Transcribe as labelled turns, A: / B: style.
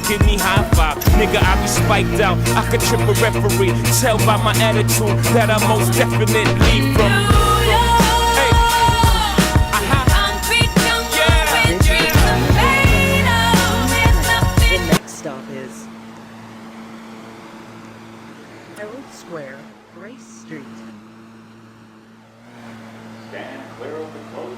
A: give me high five. Nigga, I be spiked out. I could trip a referee. Tell by my attitude that I most definitely from. Hey.
B: Concrete jungle with dreams are made of. There's nothing.
C: The next stop is Herald Square, Grace Street.
D: Stand clear of the closed